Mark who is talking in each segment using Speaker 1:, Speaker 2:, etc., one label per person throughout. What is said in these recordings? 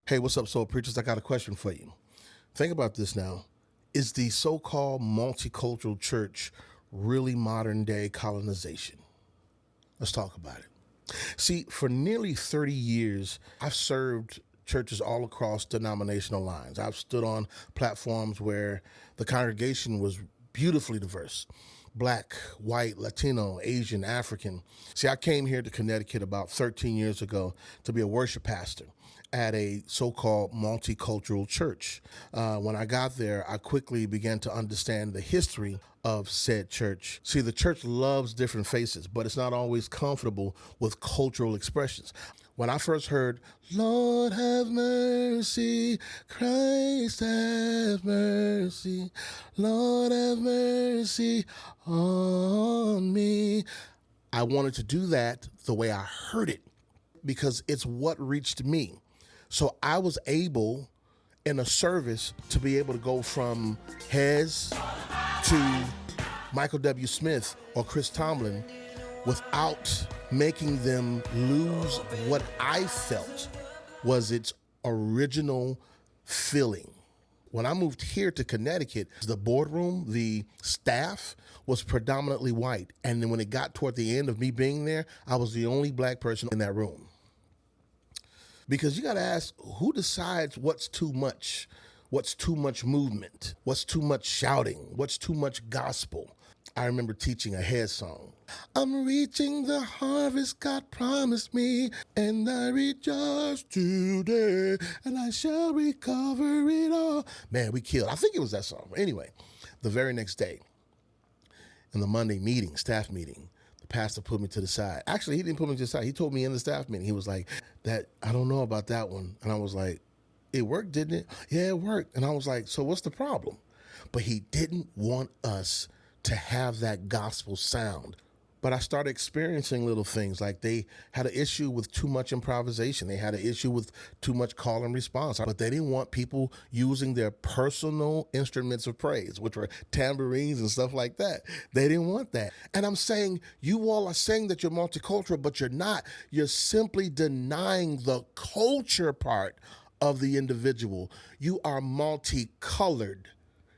Speaker 1: Hey, what's up, soul preachers? I got a question for you. Think about this now. Is the so called multicultural church really modern day colonization? Let's talk about it. See, for nearly 30 years, I've served churches all across denominational lines. I've stood on platforms where the congregation was beautifully diverse: Black, white, Latino, Asian, African. See, I came here to Connecticut about 13 years ago to be a worship pastor at a so-called multicultural church. When I got there, I quickly began to understand the history of said church. See, the church loves different faces, but it's not always comfortable with cultural expressions. When I first heard, "Lord have mercy, Christ have mercy, Lord have mercy on me," I wanted to do that the way I heard it because it's what reached me. So I was able in a service to be able to go from Hez to Michael W. Smith or Chris Tomlin without making them lose what I felt was its original feeling. When I moved here to Connecticut, the boardroom, the staff was predominantly white. And then when it got toward the end of me being there, I was the only black person in that room. Because you got to ask, who decides what's too much? What's too much movement? What's too much shouting? What's too much gospel? I remember teaching a head song. I'm reaching the harvest God promised me, and I rejoice today, and I shall recover it all. Man, we killed. I think it was that song. Anyway, the very next day, in the Monday meeting, staff meeting, the pastor put me to the side. Actually, he didn't put me to the side. He told me in the staff meeting, he was like, "That I don't know about that one." And I was like, "It worked, didn't it?" "Yeah, it worked." And I was like, "So what's the problem?" But he didn't want us to have that gospel sound. But I started experiencing little things like they had an issue with too much improvisation. They had an issue with too much call and response, but they didn't want people using their personal instruments of praise, which were tambourines and stuff like that. They didn't want that. And I'm saying, you all are saying that you're multicultural, but you're not. You're simply denying the culture part of the individual. You are multicolored.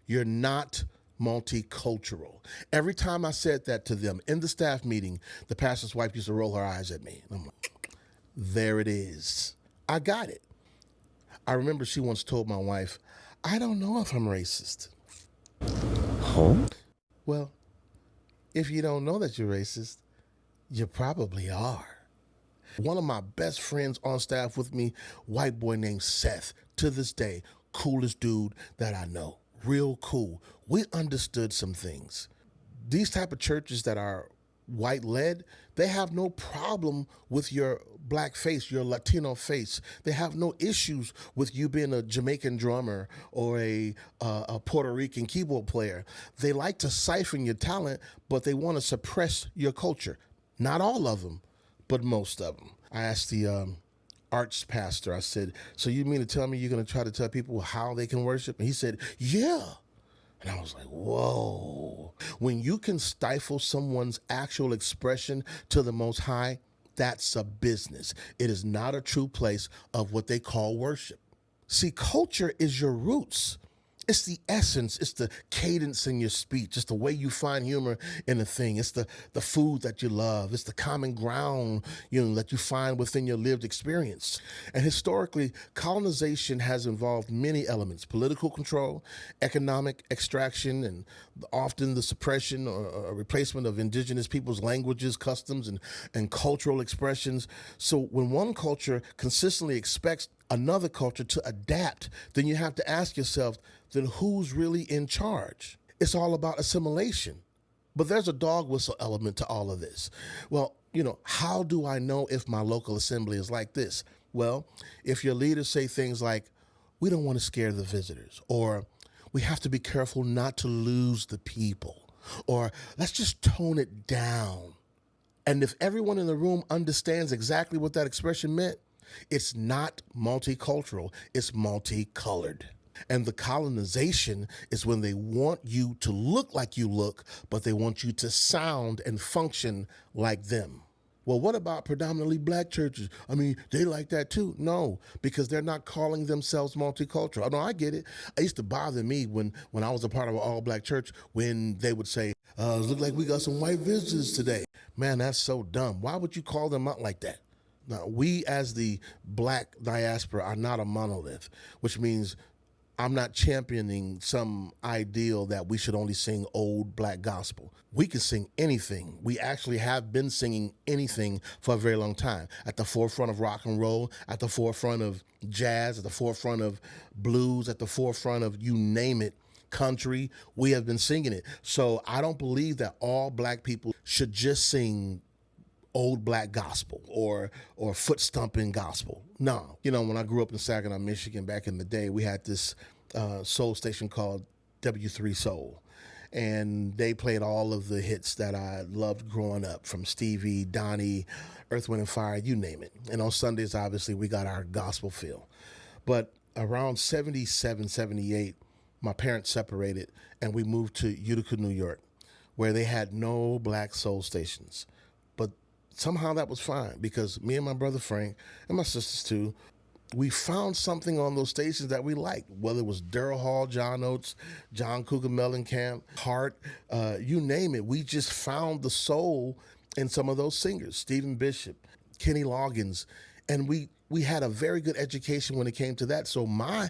Speaker 1: You're not multicultural. Every time I said that to them in the staff meeting, the pastor's wife used to roll her eyes at me. And I'm like, there it is. I got it. I remember she once told my wife, "I don't know if I'm racist."
Speaker 2: Huh?
Speaker 1: Well, if you don't know that you're racist, you probably are. One of my best friends on staff with me, white boy named Seth, to this day, coolest dude that I know. Real cool. We understood some things. These type of churches that are white led, they have no problem with your black face, your Latino face. They have no issues with you being a Jamaican drummer or a Puerto Rican keyboard player. They like to siphon your talent, but they want to suppress your culture. Not all of them, but most of them. I asked the arts pastor, I said, "So you mean to tell me you're going to try to tell people how they can worship?" And he said, "Yeah." And I was like, whoa. When you can stifle someone's actual expression to the Most High, that's a business. It is not a true place of what they call worship. See, culture is your roots. It's the essence. It's the cadence in your speech. It's the way you find humor in a thing. It's the food that you love. It's the common ground, that you find within your lived experience. And historically, colonization has involved many elements: political control, economic extraction, and often the suppression or replacement of indigenous people's languages, customs, and cultural expressions. So when one culture consistently expects another culture to adapt, then you have to ask yourself, then who's really in charge? It's all about assimilation. But there's a dog whistle element to all of this. Well, how do I know if my local assembly is like this? Well, if your leaders say things like, "We don't want to scare the visitors," or "We have to be careful not to lose the people," or "Let's just tone it down." And if everyone in the room understands exactly what that expression meant, it's not multicultural, it's multicolored. And the colonization is when they want you to look like you look, but they want you to sound and function like them. Well, what about predominantly black churches? I mean, they like that too. No, because they're not calling themselves multicultural. Oh, no, I get it. It used to bother me when I was a part of an all black church when they would say, look like we got some white visitors today. Man, that's so dumb. Why would you call them out like that? Now, we as the black diaspora are not a monolith, which means I'm not championing some ideal that we should only sing old black gospel. We can sing anything. We actually have been singing anything for a very long time. At the forefront of rock and roll, at the forefront of jazz, at the forefront of blues, at the forefront of you name it, country, we have been singing it. So I don't believe that all black people should just sing old black gospel or foot stomping gospel. No. You know, when I grew up in Saginaw, Michigan back in the day, we had this soul station called W3 Soul. And they played all of the hits that I loved growing up, from Stevie, Donnie, Earth, Wind and Fire, you name it. And on Sundays, obviously, we got our gospel feel. But around 77, 78, my parents separated and we moved to Utica, New York, where they had no black soul stations. But somehow that was fine, because me and my brother Frank, and my sisters too, we found something on those stations that we liked, whether it was Daryl Hall, John Oates, John Cougar Mellencamp, Hart, you name it. We just found the soul in some of those singers, Stephen Bishop, Kenny Loggins, and we had a very good education when it came to that. So my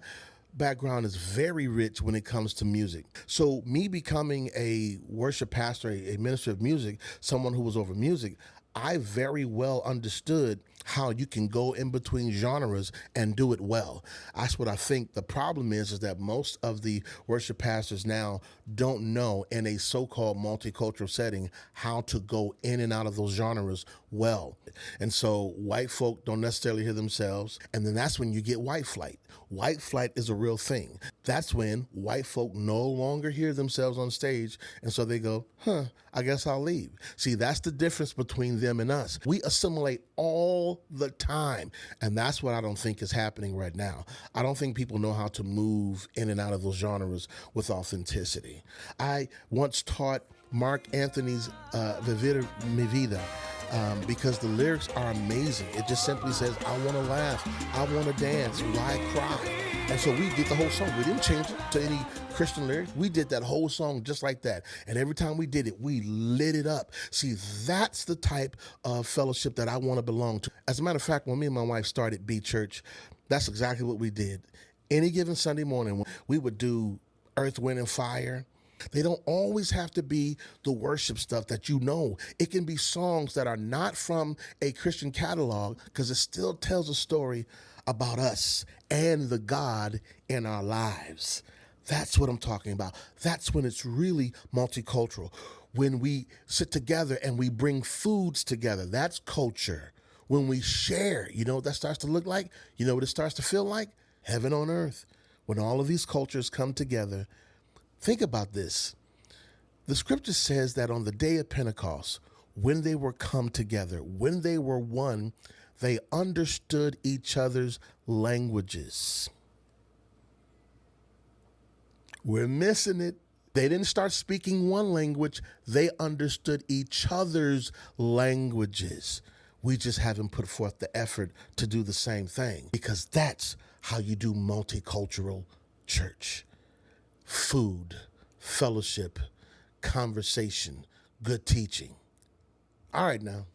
Speaker 1: background is very rich when it comes to music. So me becoming a worship pastor, a minister of music, someone who was over music, I very well understood how you can go in between genres and do it well. That's what I think the problem is that most of the worship pastors now don't know, in a so-called multicultural setting, how to go in and out of those genres well. And so white folk don't necessarily hear themselves, and then that's when you get white flight. White flight is a real thing. That's when white folk no longer hear themselves on stage, and so they go, I guess I'll leave. See, that's the difference between them and us. We assimilate all the time, and that's what I don't think is happening right now. I don't think people know how to move in and out of those genres with authenticity. I once taught Mark Anthony's Vivida Mi Vida, because the lyrics are amazing. It just simply says, I want to laugh, I want to dance, why cry? And so we did the whole song. We didn't change it to any Christian lyrics. We did that whole song just like that. And every time we did it, we lit it up. See, that's the type of fellowship that I want to belong to. As a matter of fact, when me and my wife started B Church, that's exactly what we did. Any given Sunday morning, we would do Earth, Wind and Fire. They don't always have to be the worship stuff that you know. It can be songs that are not from a Christian catalog, because it still tells a story about us and the God in our lives. That's what I'm talking about. That's when it's really multicultural. When we sit together and we bring foods together, that's culture. When we share, you know what that starts to look like? You know what it starts to feel like? Heaven on earth. When all of these cultures come together. Think about this. The scripture says that on the day of Pentecost, when they were come together, when they were one, they understood each other's languages. We're missing it. They didn't start speaking one language. They understood each other's languages. We just haven't put forth the effort to do the same thing, because that's how you do multicultural church. Food, fellowship, conversation, good teaching. All right, now,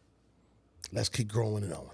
Speaker 1: let's keep growing and on.